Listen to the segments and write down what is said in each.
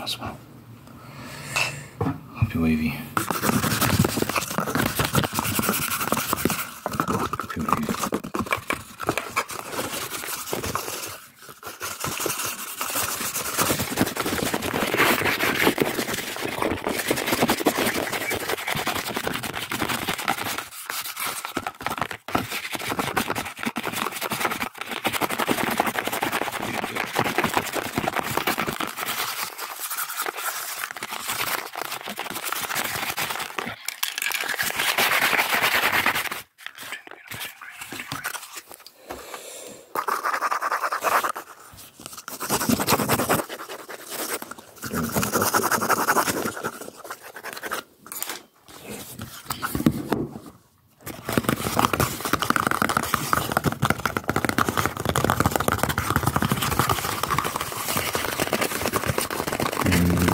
Swell. Hope you're wavy.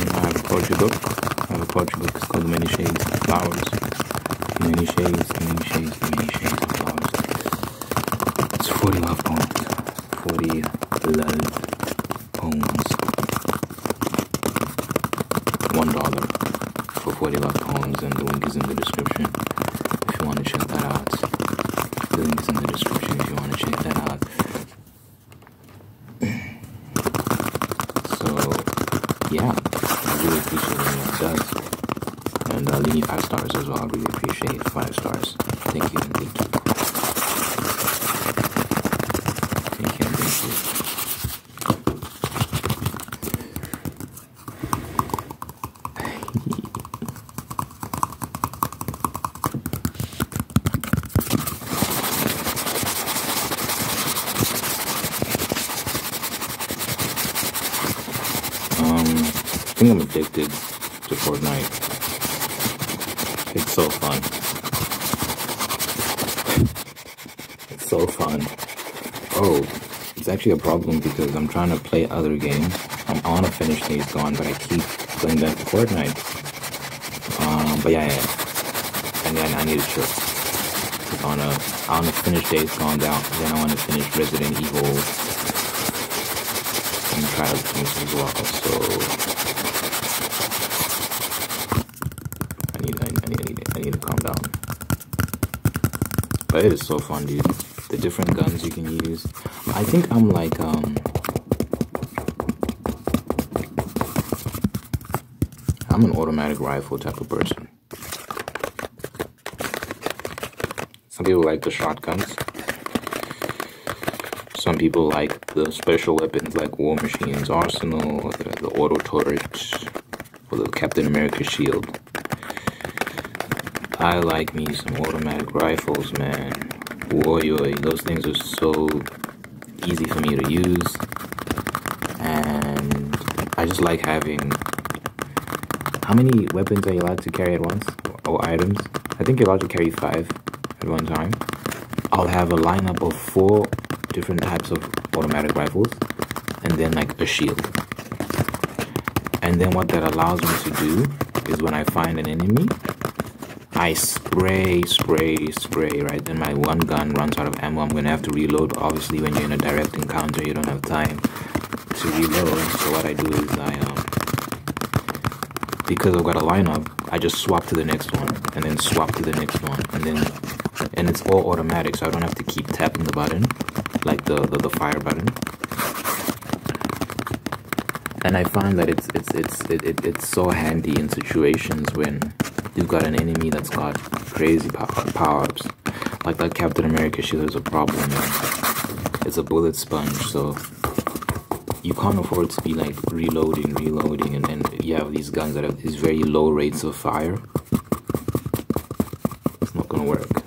I have a poetry book. It's called Many Shades of Flowers. Many shades, many shades, many shades of flowers. It's 40 love poems. 40 love poems. $1 for 40 love poems, and the link is in the description if you want to check that out. The link is in the description if you want to check that out. So, yeah, I really appreciate anyone does. And leave me 5 stars as well. I really appreciate 5 stars. Thank you and thank you. Thank you and thank you. I think I'm addicted to Fortnite. It's so fun. It's so fun. Oh, it's actually a problem because I'm trying to play other games. I want to finish Days Gone, but I keep playing back to Fortnite. But yeah. And then I need to chill. I want to finish Days Gone down. Then I want to finish Resident Evil and try to finish as well. So I need to calm down. But it is so fun, dude. The different guns you can use. I think I'm like I'm an automatic rifle type of person. Some people like the shotguns. Some people like the special weapons like War Machine's arsenal, or the auto turret, or the Captain America shield. I like me some automatic rifles, man. Woyoy, those things are so easy for me to use, and I just like having. How many weapons are you allowed to carry at once, or items? I think you're allowed to carry 5 at one time. I'll have a lineup of 4 different types of automatic rifles, and then like a shield. And then what that allows me to do is when I find an enemy, I spray, right? Then my one gun runs out of ammo. I'm gonna have to reload. Obviously, when you're in a direct encounter, you don't have time to reload. So what I do is because I've got a lineup, I just swap to the next one, and then swap to the next one, and it's all automatic, so I don't have to keep tapping the button, like the fire button. And I find that it's so handy in situations when you've got an enemy that's got crazy power-ups. Like that Captain America shield is a problem, man. It's a bullet sponge, so you can't afford to be like reloading, and then you have these guns that have these very low rates of fire. It's not gonna work.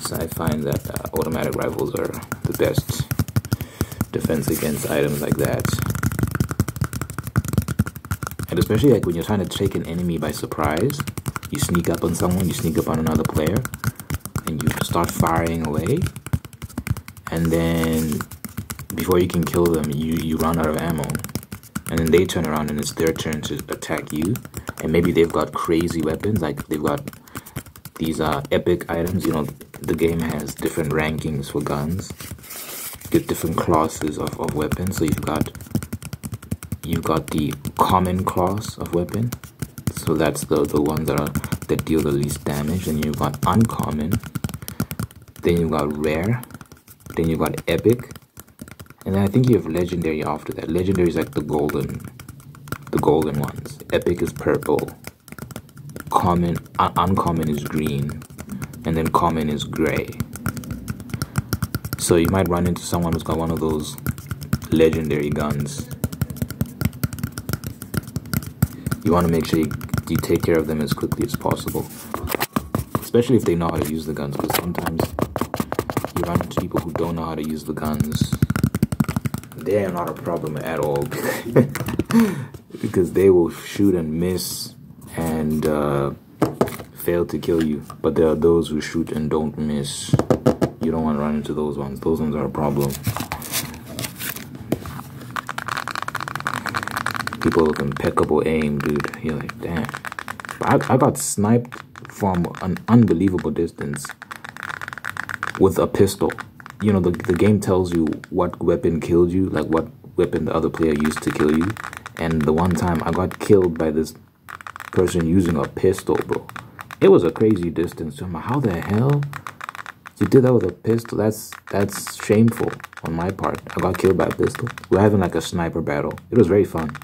So I find that automatic rifles are the best defense against items like that. And especially like when you're trying to take an enemy by surprise, you sneak up on someone, you sneak up on another player, and you start firing away, and then before you can kill them, you run out of ammo, and then they turn around and it's their turn to attack you, and maybe they've got crazy weapons, like they've got these epic items. You know, the game has different rankings for guns, different classes of weapons. So you've got the common class of weapon, so that's the ones that deal the least damage. And you've got uncommon, then you've got rare, then you've got epic, and then I think you have legendary after that. Legendary is like the golden ones. Epic is purple, common, uncommon is green, and then common is gray. So you might run into someone who's got one of those legendary guns. You want to make sure you take care of them as quickly as possible, especially if they know how to use the guns, because sometimes you run into people who don't know how to use the guns. They are not a problem at all because they will shoot and miss and fail to kill you. But there are those who shoot and don't miss. You don't want to run into those ones. Those ones are a problem. People with impeccable aim, dude. You're like, damn. I got sniped from an unbelievable distance with a pistol. You know, the game tells you what weapon killed you, like what weapon the other player used to kill you. And the one time I got killed by this person using a pistol, bro. It was a crazy distance. So I'm like, how the hell you did that with a pistol? That's shameful on my part. I got killed by a pistol. We're having like a sniper battle. It was very fun.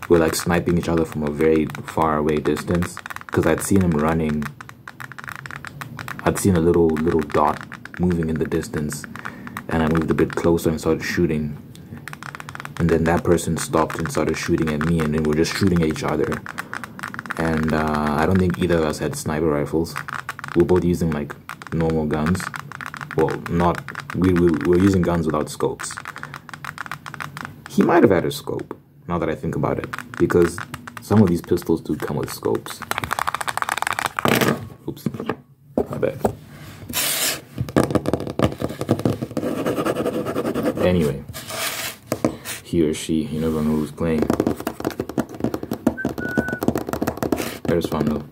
We're like sniping each other from a very far away distance, because I'd seen him running. I'd seen a little dot moving in the distance, and I moved a bit closer and started shooting, and then that person stopped and started shooting at me, and then we're just shooting at each other. And I don't think either of us had sniper rifles. We're both using like normal guns. Well, we were using guns without scopes. He might have had a scope, now that I think about it, because some of these pistols do come with scopes. Oops, my bad. Anyway, he or she, you never know who's playing. There's fun though.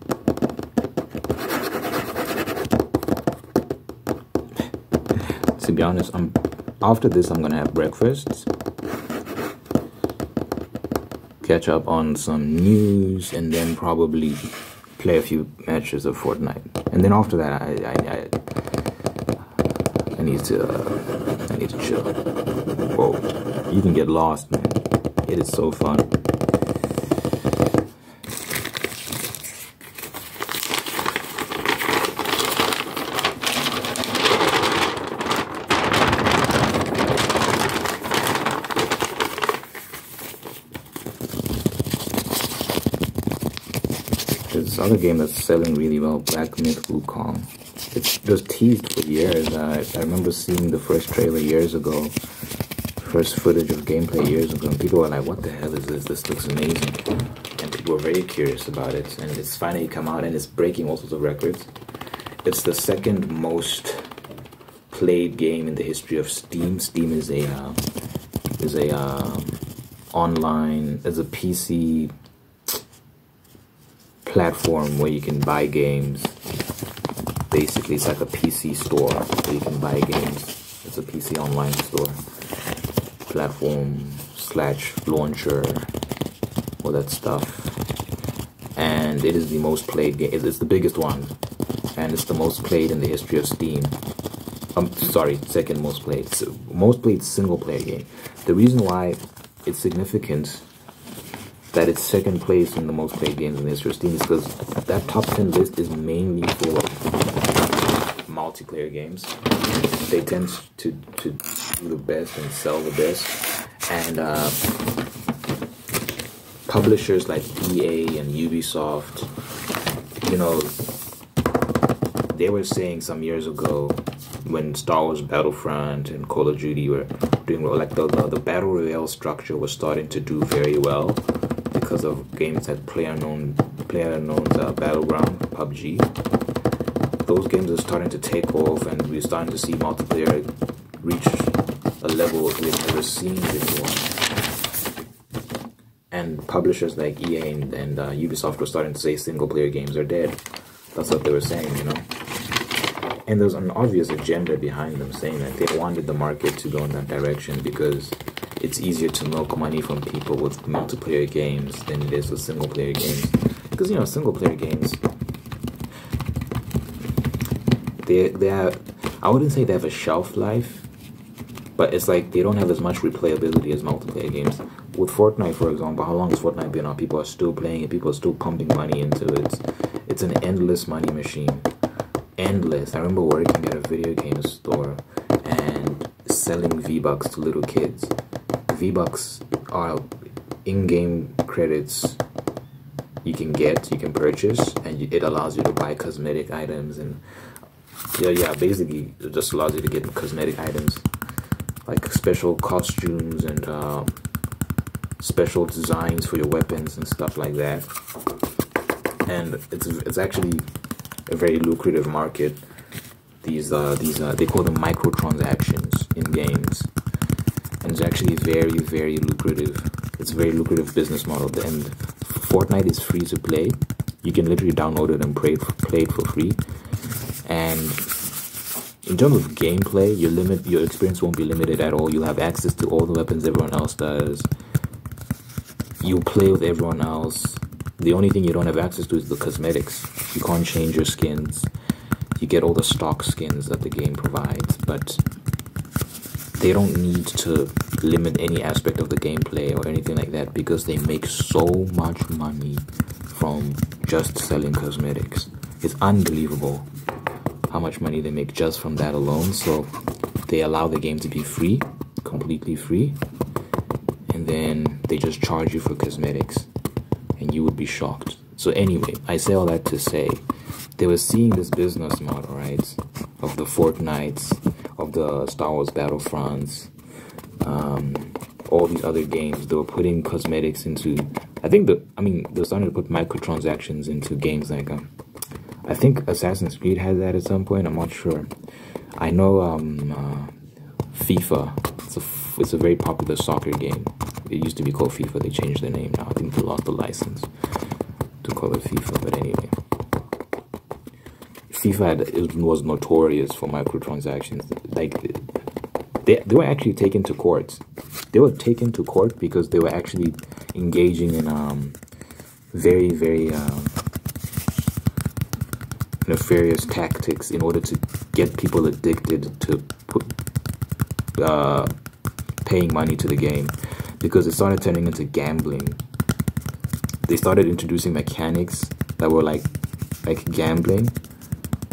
To be honest, after this I'm gonna have breakfast, catch up on some news, and then probably play a few matches of Fortnite. And then after that, I need to chill. Whoa, you can get lost, man. It is so fun. there's this other game that's selling really well, Black Myth Wukong. It was teased for years. I remember seeing the first trailer years ago, first footage of gameplay years ago, and people were like, what the hell is this? This looks amazing. And people were very curious about it, and it's finally come out, and it's breaking all sorts of records. It's the second most played game in the history of Steam. Steam is a online, as a PC platform where you can buy games. Basically, it's like a PC store where you can buy games. It's a PC online store, platform / launcher, all that stuff. And it is the most played game. It's the biggest one, and it's the most played in the history of Steam. Sorry, second most played. It's most played single player game. The reason why it's significant that it's second place in the most played games in the history of Steam is because that top 10 list is mainly full of multiplayer games. They tend to do the best and sell the best. And publishers like EA and Ubisoft, you know, they were saying some years ago when Star Wars Battlefront and Call of Duty were doing well, like the battle royale structure was starting to do very well because of games like PlayerUnknown's Battleground, PUBG. Those games are starting to take off, and we're starting to see multiplayer reach a level we've never seen before. And publishers like EA and Ubisoft were starting to say single-player games are dead. That's what they were saying, you know. And there's an obvious agenda behind them saying that they wanted the market to go in that direction because it's easier to milk money from people with multiplayer games than it is with single-player games. Because, you know, single-player games, they have, I wouldn't say they have a shelf life, but it's like they don't have as much replayability as multiplayer games. With Fortnite, for example, how long has Fortnite been out? People are still playing it, people are still pumping money into it. It's an endless money machine. Endless. I remember working at a video game store and selling V-Bucks to little kids. V-Bucks are in-game credits you can purchase, and it allows you to buy cosmetic items, and yeah, basically it just allows you to get cosmetic items like special costumes and special designs for your weapons and stuff like that. And it's actually a very lucrative market. These they call them microtransactions in games, and it's actually very lucrative. It's a very lucrative business model. And Fortnite is free to play. You can literally download it and play it for free. And in terms of gameplay, your experience won't be limited at all. You'll have access to all the weapons everyone else does. You'll play with everyone else. The only thing you don't have access to is the cosmetics. You can't change your skins. You get all the stock skins that the game provides, but they don't need to limit any aspect of the gameplay or anything like that because they make so much money from just selling cosmetics. It's unbelievable how much money they make just from that alone. So they allow the game to be free, completely free, and then they just charge you for cosmetics, and you would be shocked. So anyway, I say all that to say, they were seeing this business model, right, of the Fortnites, of the Star Wars Battlefronts, all these other games. They were putting cosmetics into, they were starting to put microtransactions into games like, I think Assassin's Creed had that at some point, I'm not sure. I know FIFA, it's a very popular soccer game. It used to be called FIFA, they changed their name now. I think they lost the license to call it FIFA, but anyway. FIFA was notorious for microtransactions. Like, they were actually taken to court. They were taken to court because they were actually engaging in very nefarious tactics in order to get people addicted to paying money to the game, because it started turning into gambling. They started introducing mechanics that were like gambling,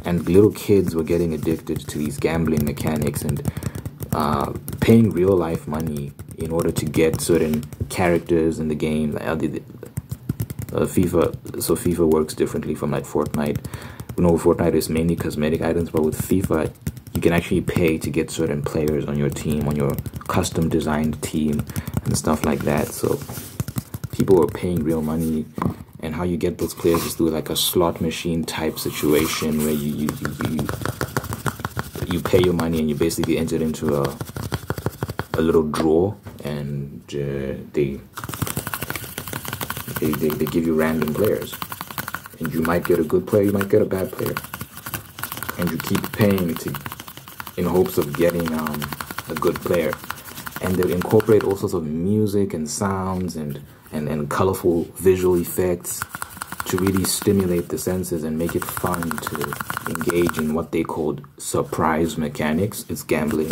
and little kids were getting addicted to these gambling mechanics and paying real life money in order to get certain characters in the game. FIFA works differently from like Fortnite. You know, Fortnite is mainly cosmetic items, but with FIFA, you can actually pay to get certain players on your team, on your custom designed team and stuff like that. So people are paying real money, and how you get those players is through like a slot machine type situation where you pay your money and you basically enter into a little draw, and they give you random players, and you might get a good player, you might get a bad player, and you keep paying in hopes of getting a good player. And they incorporate all sorts of music and sounds and colorful visual effects to really stimulate the senses and make it fun to engage in what they called surprise mechanics. It's gambling.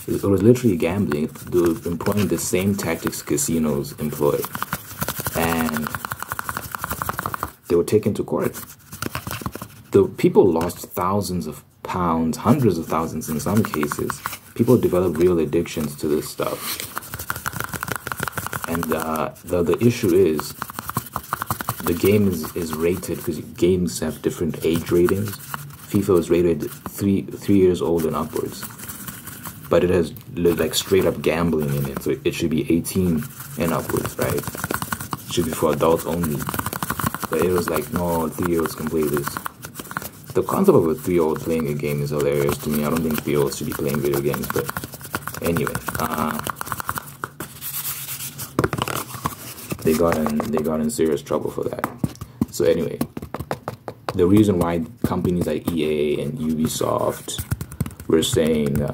It was literally gambling. They were employing the same tactics casinos employ, and they were taken to court. The people lost thousands of pounds, hundreds of thousands in some cases. People develop real addictions to this stuff. And the issue is, the game is rated, because games have different age ratings. FIFA is rated three years old and upwards, but it has like straight up gambling in it, so it should be 18 and upwards, right? It should be for adults only. But it was like, no, 3-year-olds can play this. The concept of a 3-year-old playing a game is hilarious to me. I don't think 3-year-olds should be playing video games, but anyway, they got in serious trouble for that. So anyway, the reason why companies like EA and Ubisoft were saying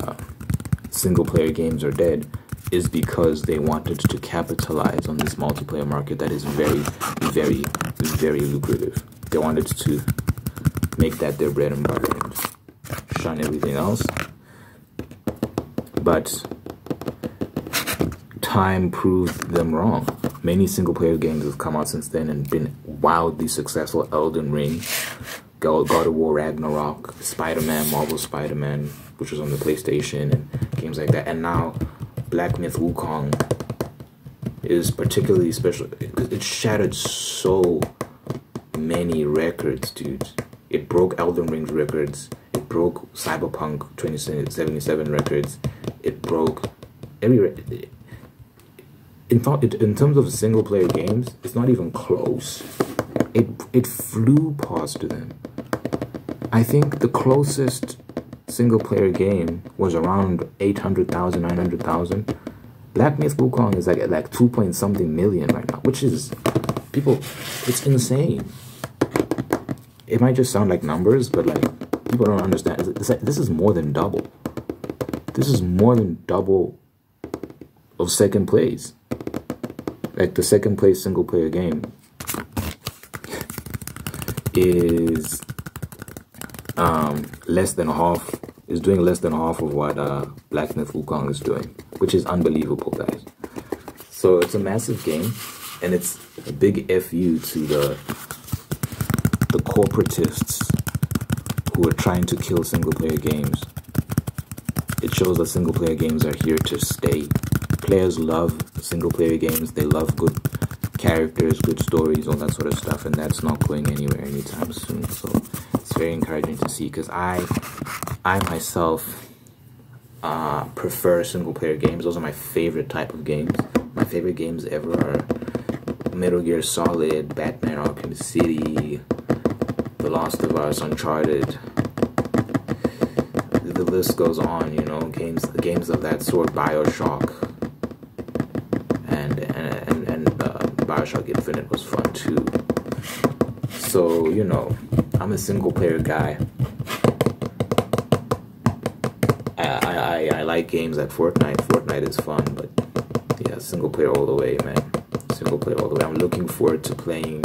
single-player games are dead is because they wanted to capitalize on this multiplayer market that is very, very, very lucrative. They wanted to make that their bread and butter and shun everything else. But time proved them wrong. Many single-player games have come out since then and been wildly successful. Elden Ring, God of War Ragnarok, Spider-Man, Marvel Spider-Man, which was on the PlayStation, and games like that. And now Black Myth Wukong is particularly special because it shattered so many records, dude. It broke Elden Ring's records. It broke Cyberpunk 2077 records. It broke every. In terms of single-player games, it's not even close. It flew past them. I think the closest single-player game was around 800,000, 900,000. Black Myth Wukong is like at like 2-point-something million right now, which is it's insane. It might just sound like numbers, but like people don't understand. This is more than double. This is more than double of second place. Like the second place single player game is less than half. Is doing less than half of what Black Myth Wukong is doing, which is unbelievable, guys. So it's a massive game, and it's a big FU to the corporatists who are trying to kill single-player games. It shows that single-player games are here to stay. Players love single-player games. They love good characters, good stories, all that sort of stuff, and that's not going anywhere anytime soon. So it's very encouraging to see, because I myself prefer single-player games. Those are my favorite type of games. My favorite games ever are Metal Gear Solid, Batman Arkham City, The Last of Us, Uncharted. The list goes on, you know, games of that sort, BioShock, and BioShock Infinite was fun too. So, you know, I'm a single player guy. I like games like Fortnite. Fortnite is fun, but yeah, single player all the way, man. Single player all the way. I'm looking forward to playing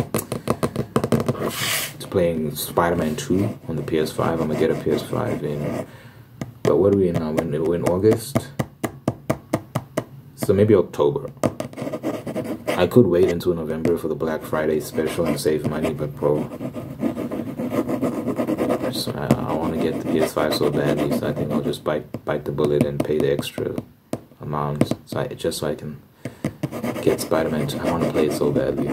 Spider-Man 2 on the PS5. I'm gonna get a PS5 in. But what are we in now? We're in August, so maybe October. I could wait until November for the Black Friday special and save money, but bro, so I want to get the PS5 so badly, so I think I'll just bite the bullet and pay the extra amount, just so I can get Spider-Man 2. I want to play it so badly.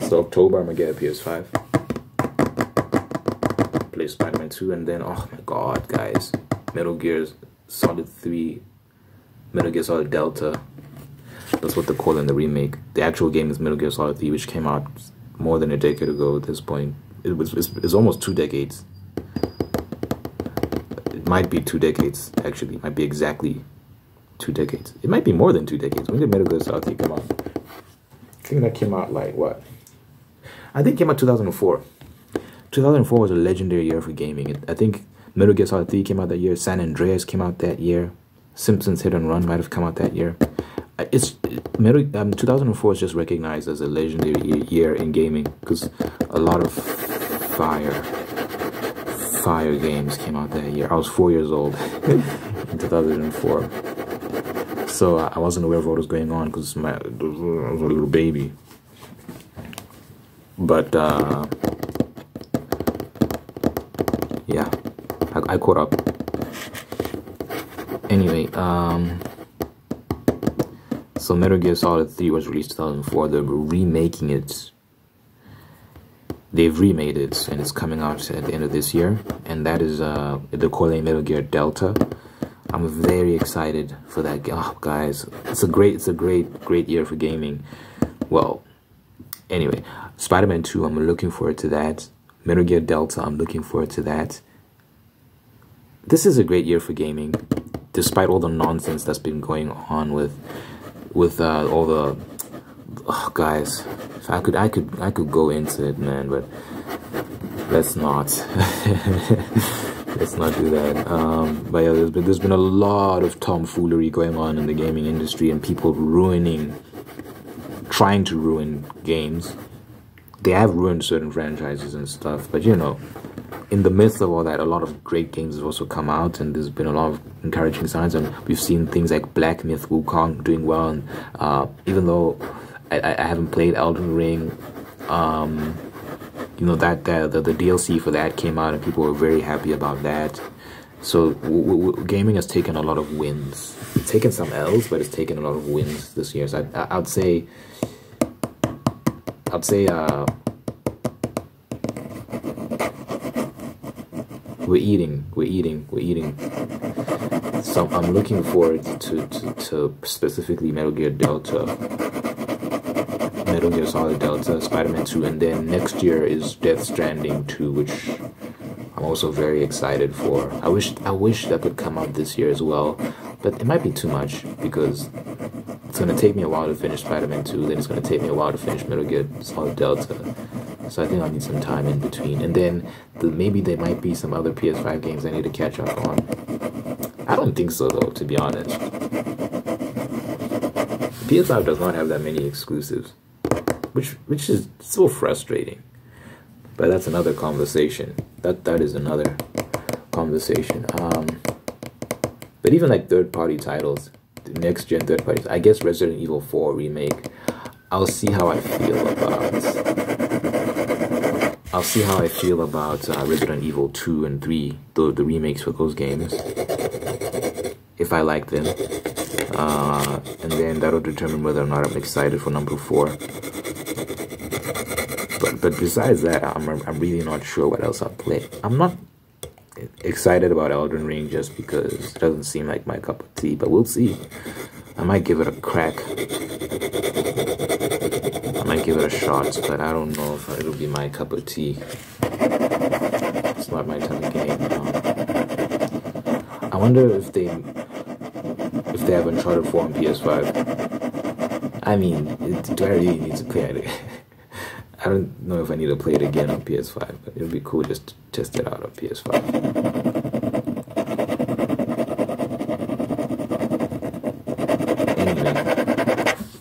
So October, I'm gonna get a PS5. Play Spider-Man 2, and then, oh my god, guys. Metal Gear Solid 3. Metal Gear Solid Delta. That's what they call in the remake. The actual game is Metal Gear Solid 3, which came out more than a decade ago at this point. It's almost 2 decades. It might be 2 decades, actually. It might be exactly 2 decades. It might be more than 2 decades. When did Metal Gear Solid 3 come out? I think that came out like what? I think it came out 2004. 2004 was a legendary year for gaming. I think Metal Gear Solid 3 came out that year. San Andreas came out that year. Simpsons Hit and Run might have come out that year. 2004 is just recognized as a legendary year in gaming because a lot of fire games came out that year. I was 4 years old in 2004, so I wasn't aware of what was going on because I was a little baby. But yeah, I caught up. Anyway, so Metal Gear Solid 3 was released in 2004. They're remaking it. They've remade it, and it's coming out at the end of this year. And that is, they're calling Metal Gear Delta. I'm very excited for that. Oh, guys, it's a great year for gaming. Well, anyway, Spider-Man 2, I'm looking forward to that. Metal Gear Delta, I'm looking forward to that. This is a great year for gaming, despite all the nonsense that's been going on with all the guys. I could go into it, man, but let's not. Let's not do that. But yeah, there's been a lot of tomfoolery going on in the gaming industry, and people trying to ruin games. They have ruined certain franchises and stuff, but you know, in the midst of all that, a lot of great games have also come out, and there's been a lot of encouraging signs, and we've seen things like Black Myth Wukong doing well, and even though I haven't played Elden Ring, you know, that the DLC for that came out, and people were very happy about that. So gaming has taken a lot of wins. It's taken some L's, but it's taken a lot of wins this year. So I'd say we're eating. So I'm looking forward to specifically Metal Gear Delta, Metal Gear Solid Delta, Spider-Man 2, and then next year is Death Stranding 2, which I'm also very excited for. I wish that could come out this year as well, but it might be too much because it's gonna take me a while to finish Spider-Man 2, then it's gonna take me a while to finish Metal Gear Solid Delta. So I think I'll need some time in between, and then maybe there might be some other PS5 games I need to catch up on. I don't think so though, to be honest. PS5 does not have that many exclusives, which is so frustrating. But that's another conversation. That is another conversation. But even like third-party titles, the next-gen third parties, I guess Resident Evil 4 remake. I'll see how I feel about Resident Evil 2 and 3, the remakes for those games, if I like them, and then that'll determine whether or not I'm excited for number 4. But besides that, I'm really not sure what else I'll play. I'm not excited about Elden Ring just because it doesn't seem like my cup of tea, but we'll see. I might give it a crack. I might give it a shot, but I don't know if it'll be my cup of tea. It's not my type of game. I wonder if they have Uncharted 4 on PS5. I mean, do I really need to play it? I don't know if I need to play it again on PS5, but it'll be cool just to test it out on PS5. Anyway,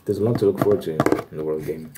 there's a lot to look forward to in the world of gaming.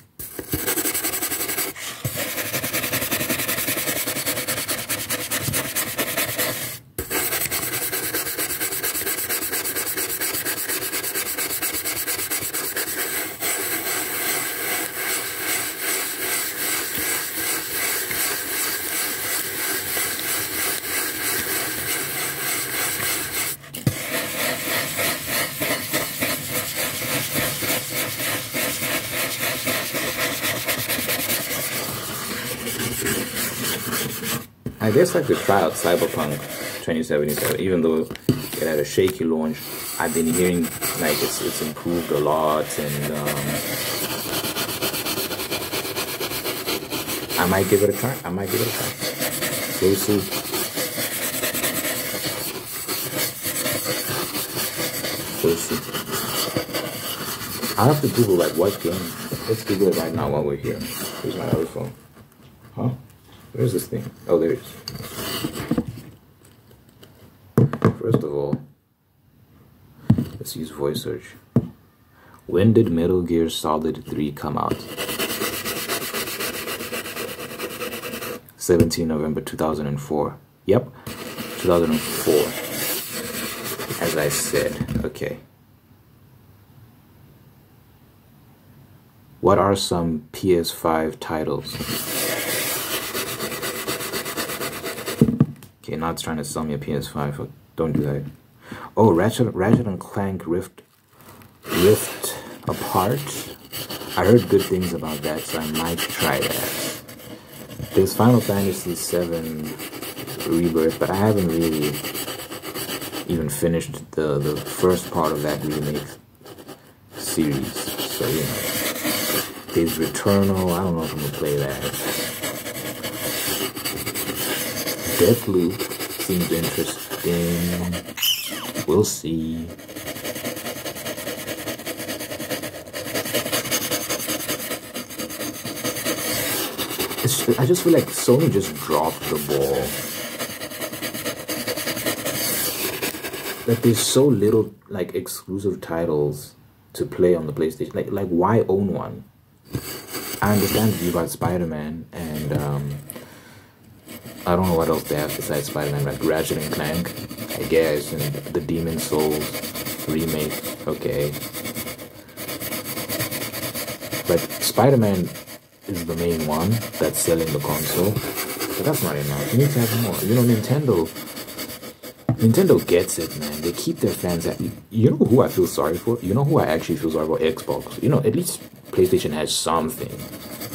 I guess I could try out Cyberpunk 2077, even though it had a shaky launch. I've been hearing like it's improved a lot, and I might give it a try. We'll see. I'll have to Google like what game. Let's Google it right now while we're here. Here's my other phone. Huh? Where's this thing? Oh, there it is. First of all, let's use voice search. When did Metal Gear Solid 3 come out? 17 November 2004. Yep, 2004. As I said, okay. What are some PS5 titles? Okay, now it's trying to sell me a PS5. Don't do that. Oh, Ratchet and Clank Rift Apart. I heard good things about that, so I might try that. There's Final Fantasy VII Rebirth, but I haven't really even finished the first part of that remake series. So, you know. There's Returnal. I don't know if I'm gonna play that. Deathloop seems interesting. We'll see. I just feel like Sony just dropped the ball. Like there's so little like exclusive titles to play on the PlayStation. Like why own one? I understand that you got Spider-Man and I don't know what else they have besides Spider-Man, like Ratchet and Clank, I guess, and the Demon Souls remake, okay. But Spider-Man is the main one that's selling the console, but that's not enough. You need to have more. You know, Nintendo gets it, man. They keep their fans happy. You know who I feel sorry for? You know who I actually feel sorry for? Xbox. You know, at least PlayStation has something.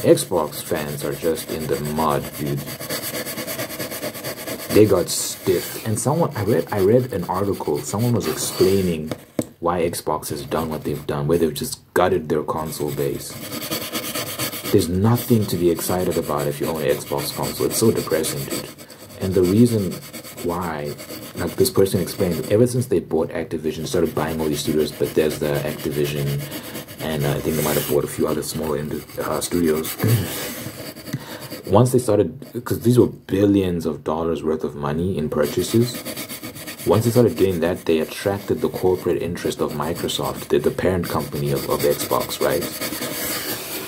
Xbox fans are just in the mud, dude. They got stiff. And I read an article. Someone was explaining why Xbox has done what they've done, where they've just gutted their console base. There's nothing to be excited about if you own an Xbox console. It's so depressing, dude. And the reason why, like this person explained, ever since they bought Activision, started buying all these studios, Bethesda, Activision, and I think they might have bought a few other smaller studios. Once they started, because these were billions of dollars worth of money in purchases, once they started doing that, they attracted the corporate interest of Microsoft, the parent company of Xbox, right?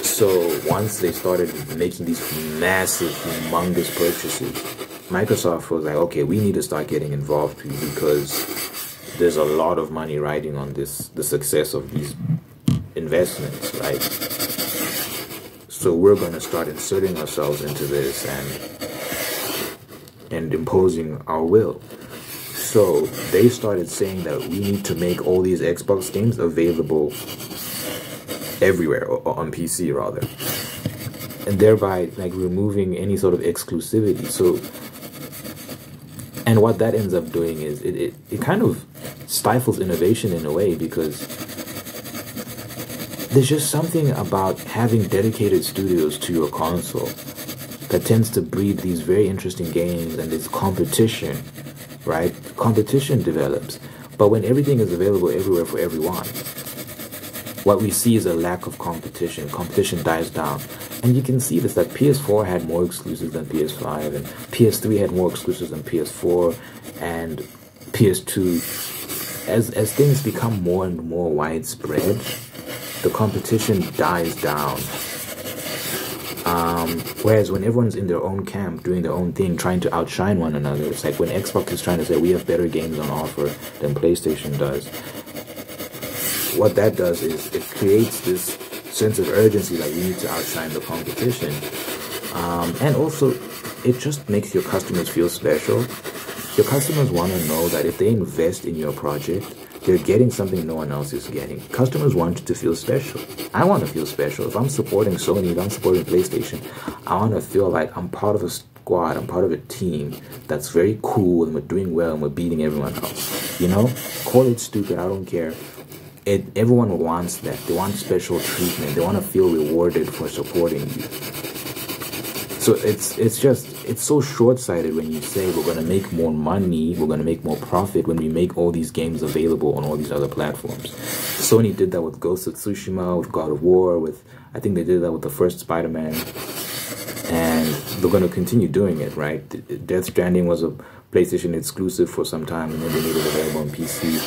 So once they started making these massive, humongous purchases, Microsoft was like, okay, we need to start getting involved because there's a lot of money riding on the success of these investments, right? So we're going to start inserting ourselves into this and imposing our will. So they started saying that we need to make all these Xbox games available everywhere, or on PC rather, and thereby like removing any sort of exclusivity. So, and what that ends up doing is it kind of stifles innovation in a way, because there's just something about having dedicated studios to your console that tends to breed these very interesting games, and this competition, right? Competition develops. But when everything is available everywhere for everyone, what we see is a lack of competition. Competition dies down. And you can see this, that PS4 had more exclusives than PS5, and PS3 had more exclusives than PS4, and PS2. As things become more and more widespread, the competition dies down. Whereas when everyone's in their own camp, doing their own thing, trying to outshine one another, it's like when Xbox is trying to say we have better games on offer than PlayStation does. What that does is it creates this sense of urgency, like we need to outshine the competition. And also, it just makes your customers feel special. Your customers want to know that if they invest in your project, they're getting something no one else is getting. Customers want to feel special. I want to feel special. If I'm supporting Sony, if I'm supporting PlayStation, I want to feel like I'm part of squad. I'm part of a team that's very cool, and we're doing well, and we're beating everyone else. You know, call it stupid. I don't care. Everyone wants that. They want special treatment. They want to feel rewarded for supporting you. So it's so short-sighted when you say we're going to make more money, we're going to make more profit when we make all these games available on all these other platforms. Sony did that with Ghost of Tsushima, with God of War, I think they did that with the first Spider-Man, and they're going to continue doing it, right? Death Stranding was a PlayStation exclusive for some time, and then they made it available on PC.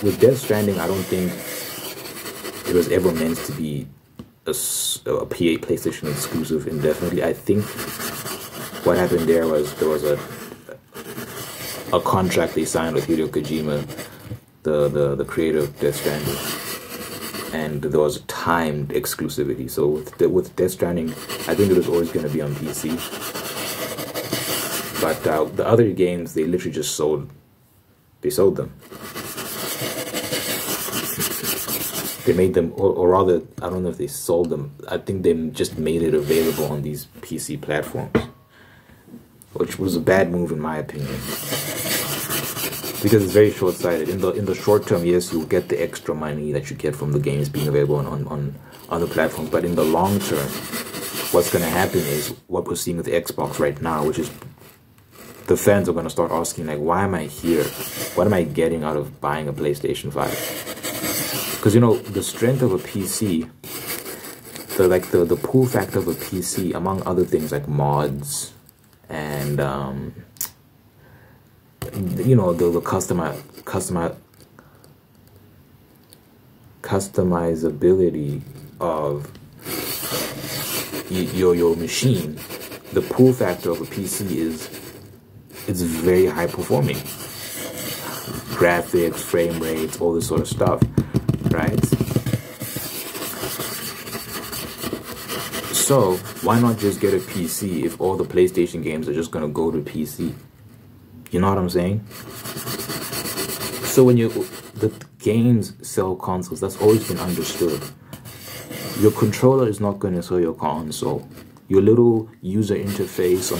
With Death Stranding, I don't think it was ever meant to be a PlayStation exclusive indefinitely. I think what happened there was a contract they signed with Hideo Kojima, the creator of Death Stranding, and there was a timed exclusivity. So with Death Stranding, I think it was always going to be on PC. But the other games, they literally just sold them. They made them, or rather, I don't know if they sold them. I think they just made it available on these PC platforms, which was a bad move in my opinion, because it's very short-sighted. In the short term, yes, you'll get the extra money that you get from the games being available on other platforms, but in the long term, what's going to happen is what we're seeing with the Xbox right now, which is the fans are going to start asking, like, why am I here? What am I getting out of buying a PlayStation 5? Because, you know, the strength of a PC, the pull factor of a PC, among other things like mods and, you know, the customizability of your machine, the pull factor of a PC it's very high performing. Graphics, frame rates, all this sort of stuff. Right? So why not just get a PC if all the PlayStation games are just gonna go to PC? You know what I'm saying? So when the games sell consoles, that's always been understood. Your controller is not gonna sell your console. Your little user interface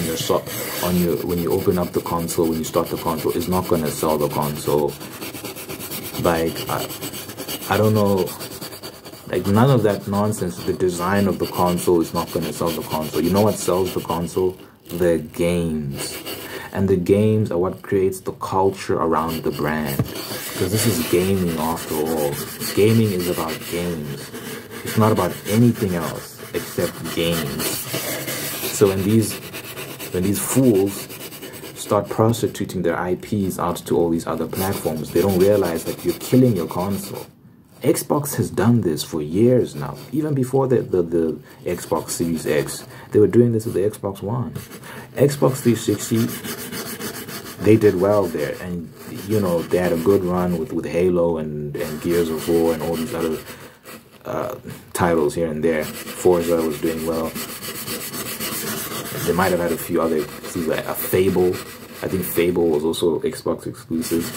when you open up the console, when you start the console, is not gonna sell the console. Like I don't know, like none of that nonsense. The design of the console is not going to sell the console. You know what sells the console? The games. And the games are what creates the culture around the brand. Because this is gaming after all. Gaming is about games. It's not about anything else except games. So when these fools start prostituting their IPs out to all these other platforms, they don't realize that you're killing your console. Xbox has done this for years now. Even before the Xbox Series X, they were doing this with the Xbox One. Xbox 360, they did well there, and you know, they had a good run with Halo and Gears of War and all these other titles here and there. Forza was doing well. They might have had a few other, like a Fable. I think Fable was also Xbox exclusive.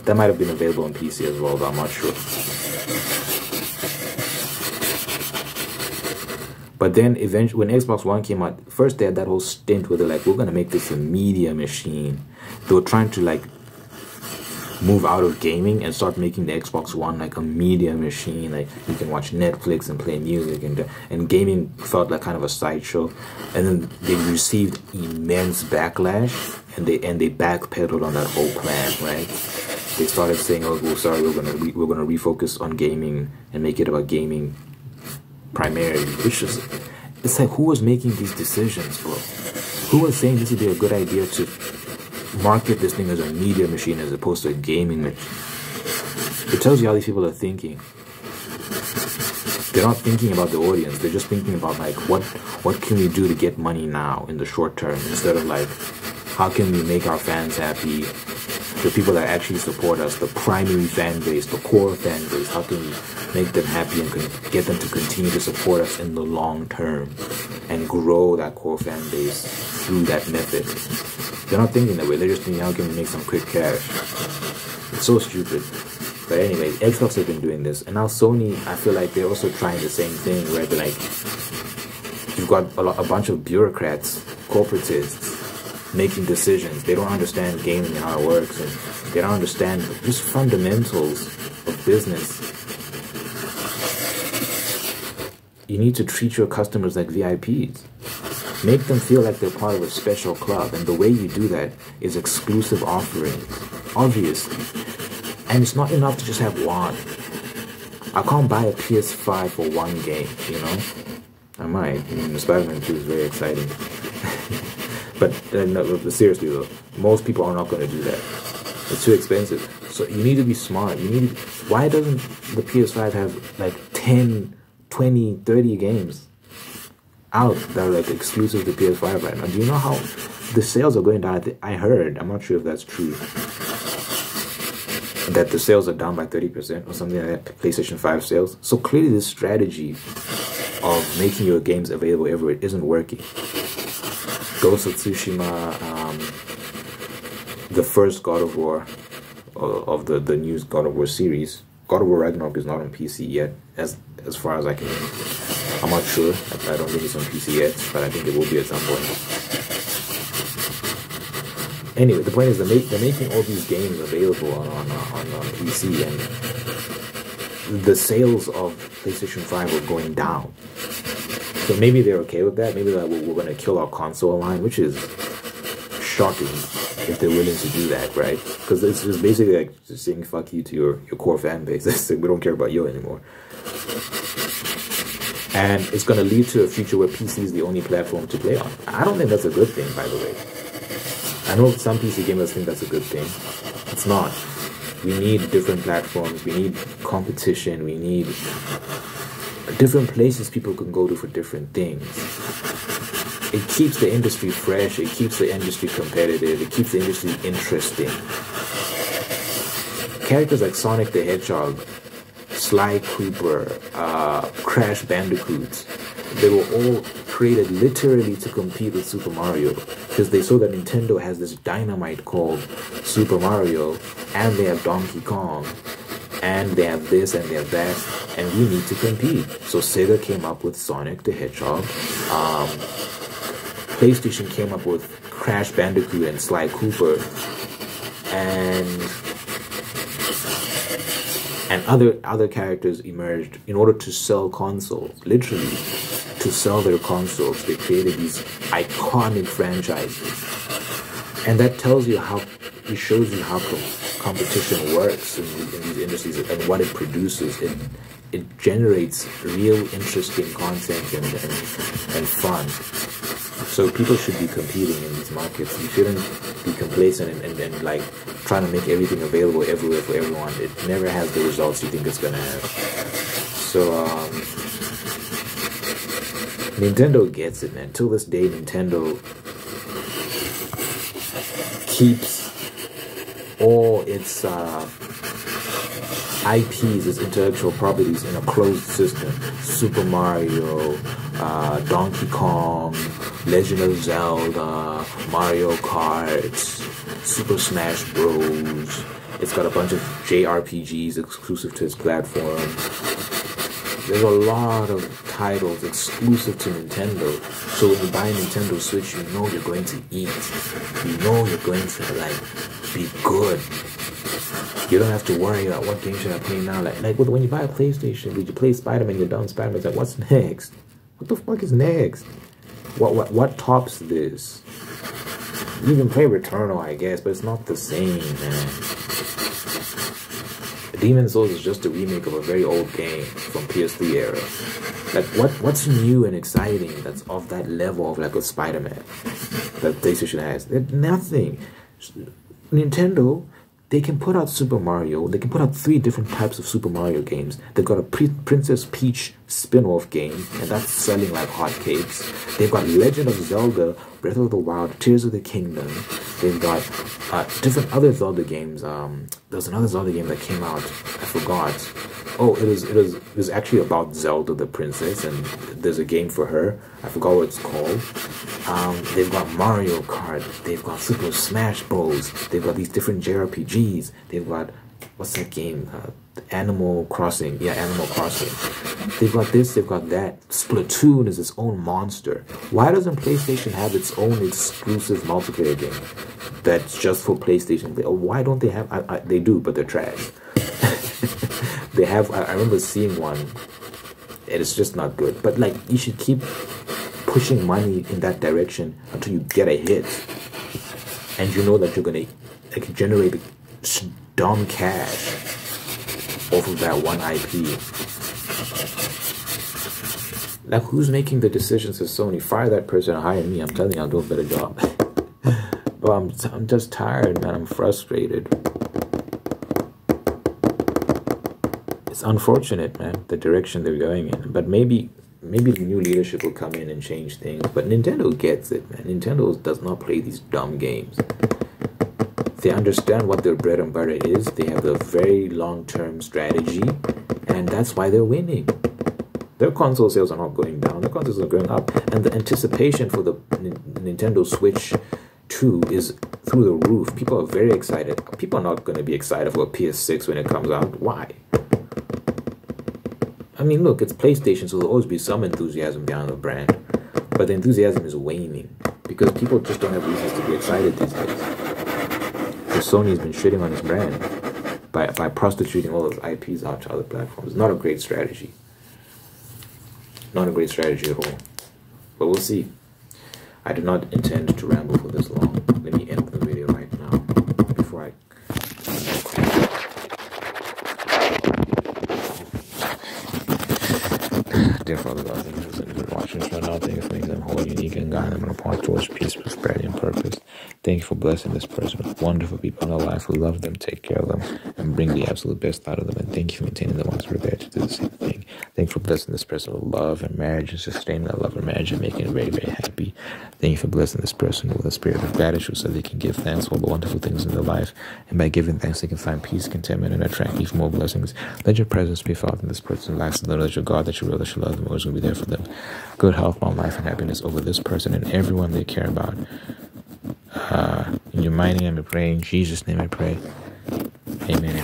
That might have been available on PC as well, but I'm not sure. But then eventually, when Xbox One came out, first they had that whole stint where they're like, we're going to make this a media machine. They were trying to like move out of gaming and start making the Xbox One like a media machine. Like you can watch Netflix and play music, and gaming felt like kind of a sideshow. And then they received immense backlash, and they backpedaled on that whole plan, right? They started saying, "Oh, well, sorry, we're gonna refocus on gaming and make it about gaming primarily." Which is, it's like, who was making these decisions, bro? Who was saying this would be a good idea to market this thing as a media machine as opposed to a gaming machine? It tells you how these people are thinking. They're not thinking about the audience. They're just thinking about like what can we do to get money now in the short term, instead of like how can we make our fans happy. The people that actually support us, the primary fan base, the core fan base, how can we make them happy and get them to continue to support us in the long term and grow that core fan base through that method? They're not thinking that way. They're just thinking, how can we make some quick cash? It's so stupid. But anyway, Xbox has been doing this. And now Sony, I feel like they're also trying the same thing, where they're like, you've got a bunch of bureaucrats corporatists making decisions. They don't understand gaming and how it works, and they don't understand just fundamentals of business. You need to treat your customers like VIPs. Make them feel like they're part of a special club, and the way you do that is exclusive offerings, obviously. And it's not enough to just have one. I can't buy a PS5 for one game, you know? I might. I mean, Spider-Man 2 is very exciting. But no, seriously though, most people are not going to do that. It's too expensive. So you need to be smart. Why doesn't the PS5 have like 10, 20, 30 games out that are like exclusive to PS5 right now? Do you know how the sales are going down? I heard, I'm not sure if that's true, that the sales are down by 30% or something like that, PlayStation 5 sales. So clearly this strategy of making your games available everywhere isn't working. Ghost of Tsushima, the first God of War of the new God of War series, God of War Ragnarok is not on PC yet, as far as I can. I'm not sure. I don't think it's on PC yet, but I think it will be at some point. Anyway, the point is they're making all these games available on PC, and the sales of PlayStation 5 are going down. So maybe they're okay with that. Maybe they're like, well, we're going to kill our console line, which is shocking if they're willing to do that, right? Because it's basically like just saying fuck you to your core fan base. We don't care about you anymore. And it's going to lead to a future where PC is the only platform to play on. I don't think that's a good thing, by the way. I know some PC gamers think that's a good thing. It's not. We need different platforms. We need competition. We need different places people can go to for different things. It keeps the industry fresh. It keeps the industry competitive. It keeps the industry interesting. Characters like Sonic the Hedgehog, Sly Cooper, Crash Bandicoot, they were all created literally to compete with Super Mario, because they saw that Nintendo has this dynamite called Super Mario, and they have Donkey Kong, and they have this and they have that, and we need to compete. So Sega came up with Sonic the Hedgehog, PlayStation came up with Crash Bandicoot and Sly Cooper, and other characters emerged in order to sell consoles. Literally, to sell their consoles, they created these iconic franchises, and that tells you how, it shows you how competition works in these industries and what it produces. It generates real interesting content and fun. So people should be competing in these markets. You shouldn't be complacent and like trying to make everything available everywhere for everyone. It never has the results you think it's gonna have. So Nintendo gets it, man. Till this day, Nintendo keeps all its IPs, its intellectual properties, in a closed system. Super Mario, Donkey Kong, Legend of Zelda, Mario Kart, Super Smash Bros. It's got a bunch of JRPGs exclusive to its platform. There's a lot of titles exclusive to Nintendo. So when you buy a Nintendo Switch, you know you're going to eat. You know you're going to like be good. You don't have to worry about what game should I play now. Like when you buy a PlayStation, did you play Spider-Man? You're done. Spider-Man's like, what's next? What the fuck is next? What tops this? You can play Returnal, I guess, but it's not the same, man. Demon's Souls is just a remake of a very old game from PS3 era. Like, what's new and exciting that's of that level of like a Spider-Man that PlayStation has? There's nothing. Nintendo, they can put out Super Mario. They can put out 3 different types of Super Mario games. They've got a Princess Peach spin-off game, and that's selling like hotcakes. They've got Legend of Zelda, Breath of the Wild, Tears of the Kingdom. They've got different other Zelda games. There's another Zelda game that came out. I forgot. Oh, it was actually about Zelda the princess, and there's a game for her. I forgot what it's called. They've got Mario Kart. They've got Super Smash Bros. They've got these different JRPGs. They've got, what's that game? Animal Crossing. Yeah, Animal Crossing. They've got this, they've got that. Splatoon is its own monster. Why doesn't PlayStation have its own exclusive multiplayer game that's just for PlayStation? Why don't they have? They do, but they're trash. They have. I remember seeing one, and it's just not good. But like, you should keep pushing money in that direction until you get a hit, and you know that you're gonna like generate dumb cash off of that one IP. Like, who's making the decisions at Sony? Fire that person and hire me. I'm telling you, I'll do a better job. But I'm just tired, man. I'm frustrated. It's unfortunate, man, the direction they're going in. But maybe the new leadership will come in and change things. But Nintendo gets it, man. Nintendo does not play these dumb games. They understand what their bread and butter is. They have a very long-term strategy, and that's why they're winning. Their console sales are not going down. Their consoles are going up. And the anticipation for the Nintendo Switch 2 is through the roof. People are very excited. People are not going to be excited for a PS6 when it comes out. Why? I mean, look, it's PlayStation, so there'll always be some enthusiasm behind the brand. But the enthusiasm is waning because people just don't have reasons to be excited these days. So Sony's been shitting on its brand by prostituting all those IPs out to other platforms. It's not a great strategy. Not a great strategy at all. But we'll see. I did not intend to ramble for this long. Let me end the video right now before I... Dear Father God, thank you for watching us right now. Thank you for making them whole, unique, and guiding them on a path towards peace, prosperity, and purpose. Thank you for blessing this person with wonderful people in their life who love them, take care of them, and bring the absolute best out of them. And thank you for maintaining the ones who are there to do the same thing. Thank you for blessing this person with love and marriage and sustaining that love and marriage and making it very, very happy. Thank you for blessing this person with a spirit of gratitude so they can give thanks for all the wonderful things in their life. And by giving thanks, they can find peace, contentment, and attract even more blessings. Let your presence be felt in this person's life. So that your God, that you will, that you love them, always going to be there for them. Good health, long life, and happiness over this person and everyone they care about. In your mighty name I pray, in Jesus' name I pray. Amen.